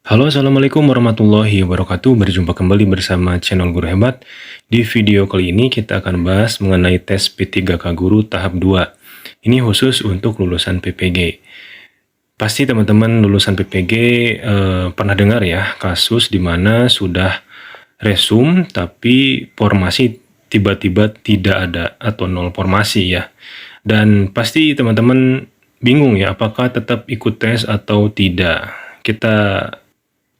Halo, Assalamualaikum warahmatullahi wabarakatuh. Berjumpa kembali bersama channel Guru Hebat. Di video kali ini kita akan bahas mengenai tes P3K Guru tahap 2. Ini khusus untuk lulusan PPG. Pasti teman-teman lulusan PPG pernah dengar ya kasus di mana sudah resum tapi formasi tiba-tiba tidak ada atau nol formasi ya. Dan pasti teman-teman bingung ya apakah tetap ikut tes atau tidak. Kita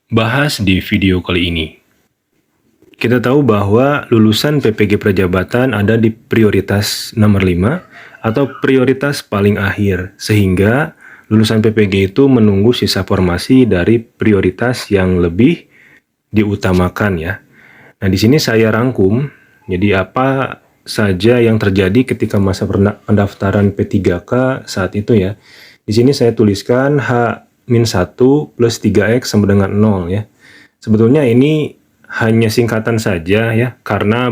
bahas di video kali ini. Kita tahu bahwa lulusan PPG Prajabatan ada di prioritas nomor 5 atau prioritas paling akhir, sehingga lulusan PPG itu menunggu sisa formasi dari prioritas yang lebih diutamakan ya. Nah, di sini saya rangkum, jadi apa saja yang terjadi ketika masa pendaftaran P3K saat itu ya. Di sini saya tuliskan H-1 plus 3X sama dengan 0 ya. Sebetulnya ini hanya singkatan saja ya, karena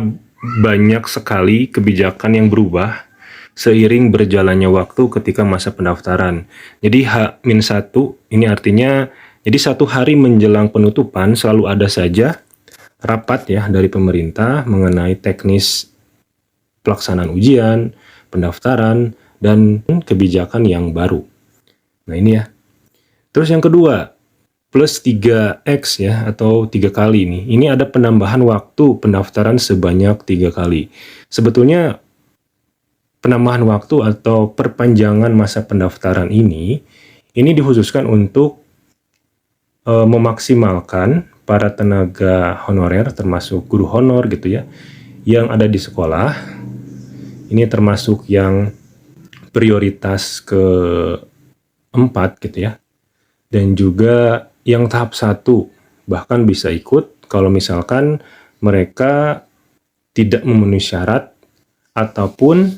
banyak sekali kebijakan yang berubah seiring berjalannya waktu ketika masa pendaftaran. Jadi H-1 ini artinya, jadi satu hari menjelang penutupan selalu ada saja rapat ya dari pemerintah mengenai teknis pelaksanaan ujian, pendaftaran, dan kebijakan yang baru. Nah ini ya. Terus yang kedua, plus 3X ya, atau 3 kali nih. Ini ada penambahan waktu pendaftaran sebanyak 3 kali. Sebetulnya penambahan waktu atau perpanjangan masa pendaftaran ini dikhususkan untuk memaksimalkan para tenaga honorer, termasuk guru honor gitu ya, yang ada di sekolah. Ini termasuk yang prioritas keempat gitu ya. Dan juga yang tahap 1 bahkan bisa ikut kalau misalkan mereka tidak memenuhi syarat ataupun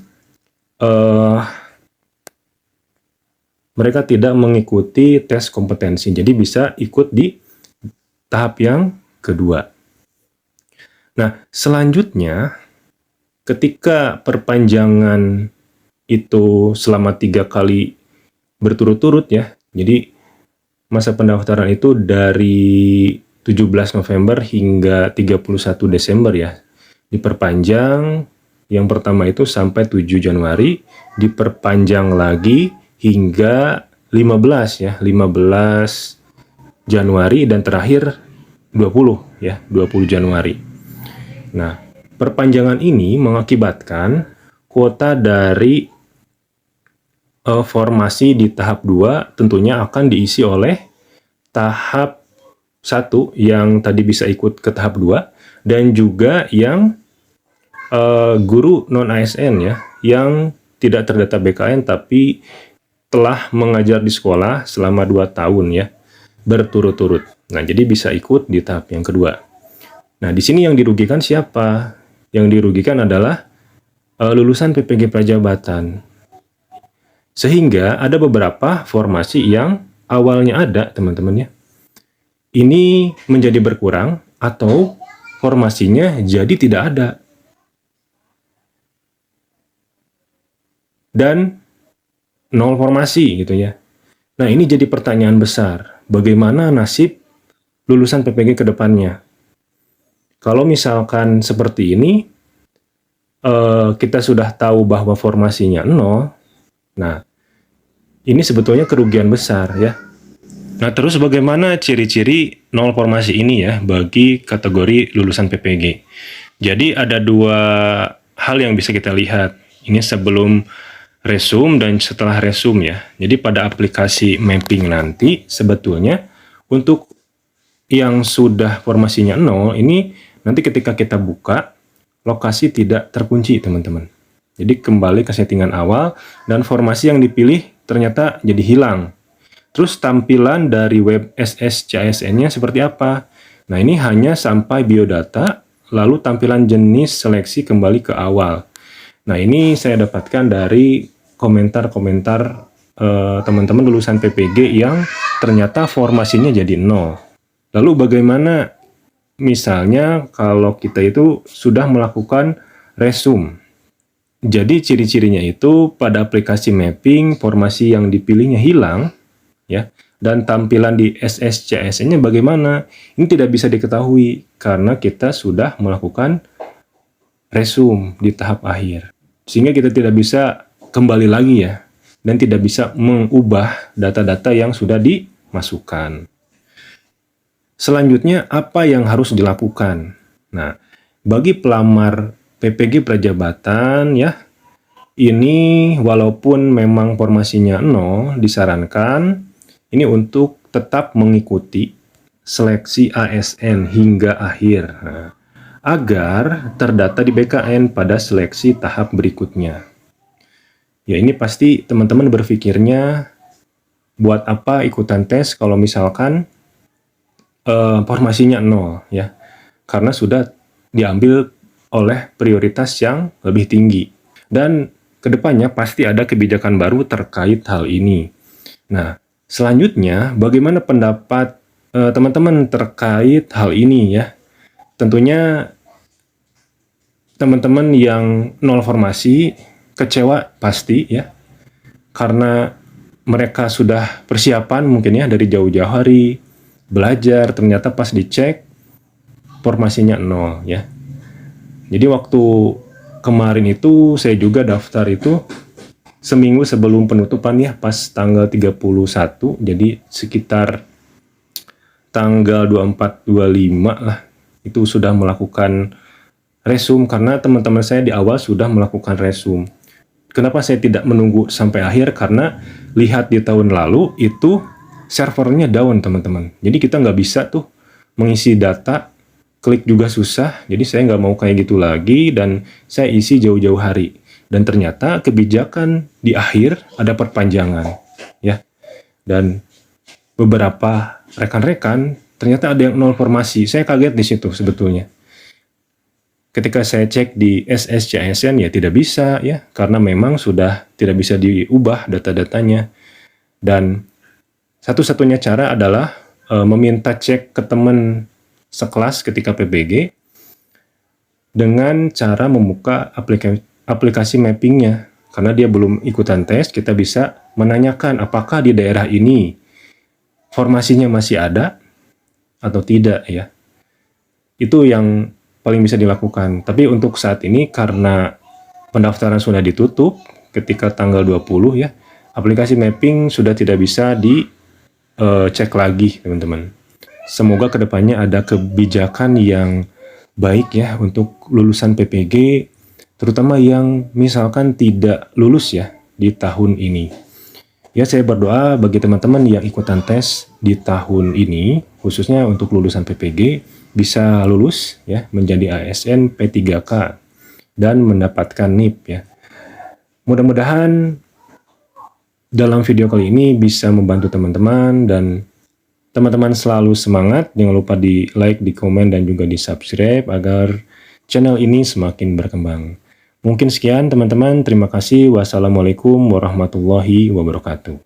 mereka tidak mengikuti tes kompetensi. Jadi bisa ikut di tahap yang kedua. Nah, selanjutnya ketika perpanjangan itu selama 3 kali berturut-turut ya, jadi masa pendaftaran itu dari 17 November hingga 31 Desember ya. Diperpanjang, yang pertama itu sampai 7 Januari, diperpanjang lagi hingga 15 ya, 15 Januari dan terakhir 20 ya, 20 Januari. Nah, perpanjangan ini mengakibatkan kuota dari formasi di tahap 2 tentunya akan diisi oleh tahap 1 yang tadi bisa ikut ke tahap 2 dan juga yang guru non-ASN ya, yang tidak terdata BKN tapi telah mengajar di sekolah selama 2 tahun ya, berturut-turut. Nah, jadi bisa ikut di tahap yang kedua. Nah, di sini yang dirugikan siapa? Yang dirugikan adalah lulusan PPG Prajabatan. Sehingga ada beberapa formasi yang awalnya ada, teman-teman ya. Ini menjadi berkurang atau formasinya jadi tidak ada. Dan nol formasi gitu ya. Nah, ini jadi pertanyaan besar. Bagaimana nasib lulusan PPG ke depannya? Kalau misalkan seperti ini, kita sudah tahu bahwa formasinya 0, nah, ini sebetulnya kerugian besar ya. Nah, terus bagaimana ciri-ciri nol formasi ini ya bagi kategori lulusan PPG? Jadi ada 2 hal yang bisa kita lihat. Ini sebelum resum dan setelah resum ya. Jadi pada aplikasi mapping nanti sebetulnya untuk yang sudah formasinya 0 ini nanti ketika kita buka lokasi tidak terkunci, teman-teman. Jadi kembali ke settingan awal dan formasi yang dipilih ternyata jadi hilang. Terus tampilan dari web SSCASN-nya seperti apa? Nah, ini hanya sampai biodata, lalu tampilan jenis seleksi kembali ke awal. Nah, ini saya dapatkan dari komentar-komentar teman-teman lulusan PPG yang ternyata formasinya jadi 0. Lalu bagaimana misalnya kalau kita itu sudah melakukan resum? Jadi ciri-cirinya itu pada aplikasi mapping formasi yang dipilihnya hilang ya, Dan tampilan di SSCSN-nya bagaimana? Ini tidak bisa diketahui karena kita sudah melakukan resume di tahap akhir. Sehingga kita tidak bisa kembali lagi ya, dan tidak bisa mengubah data-data yang sudah dimasukkan. Selanjutnya, apa yang harus dilakukan? Nah, bagi pelamar PPG Prajabatan ya, ini walaupun memang formasinya 0, disarankan ini untuk tetap mengikuti seleksi ASN hingga akhir. Nah, agar terdata di BKN pada seleksi tahap berikutnya. Ya, ini pasti teman-teman berpikirnya, buat apa ikutan tes kalau misalkan formasinya 0 ya, karena sudah diambil oleh prioritas yang lebih tinggi. Dan kedepannya pasti ada kebijakan baru terkait hal ini. Nah, selanjutnya bagaimana pendapat teman-teman terkait hal ini ya? Tentunya teman-teman yang 0 formasi kecewa pasti ya, karena mereka sudah persiapan mungkin ya dari jauh-jauh hari belajar, ternyata pas dicek formasinya 0 ya. Jadi waktu kemarin itu saya juga daftar itu seminggu sebelum penutupan ya, pas tanggal 31, jadi sekitar tanggal 24-25 lah itu sudah melakukan resume, karena teman-teman saya di awal sudah melakukan resume. Kenapa saya tidak menunggu sampai akhir? Karena lihat di tahun lalu itu servernya down teman-teman. Jadi kita nggak bisa tuh mengisi data, klik juga susah. Jadi saya nggak mau kayak gitu lagi dan saya isi jauh-jauh hari. Dan ternyata kebijakan di akhir ada perpanjangan ya. Dan beberapa rekan-rekan ternyata ada yang 0 formasi. Saya kaget di situ sebetulnya. Ketika saya cek di SSCSN ya tidak bisa ya, karena memang sudah tidak bisa diubah data-datanya. Dan satu-satunya cara adalah meminta cek ke teman sekelas ketika PBG dengan cara membuka aplikasi mappingnya. Karena dia belum ikutan tes, kita bisa menanyakan apakah di daerah ini formasinya masih ada atau tidak ya. Itu yang paling bisa dilakukan. Tapi untuk saat ini karena pendaftaran sudah ditutup ketika tanggal 20 ya, aplikasi mapping sudah tidak bisa dicek lagi teman-teman. Semoga kedepannya ada kebijakan yang baik ya untuk lulusan PPG, terutama yang misalkan tidak lulus ya di tahun ini. Ya, saya berdoa bagi teman-teman yang ikutan tes di tahun ini, khususnya untuk lulusan PPG, bisa lulus ya menjadi ASN P3K dan mendapatkan NIP ya. Mudah-mudahan dalam video kali ini bisa membantu teman-teman, dan teman-teman selalu semangat. Jangan lupa di like, di komen, dan juga di subscribe agar channel ini semakin berkembang. Mungkin sekian teman-teman, terima kasih. Wassalamualaikum warahmatullahi wabarakatuh.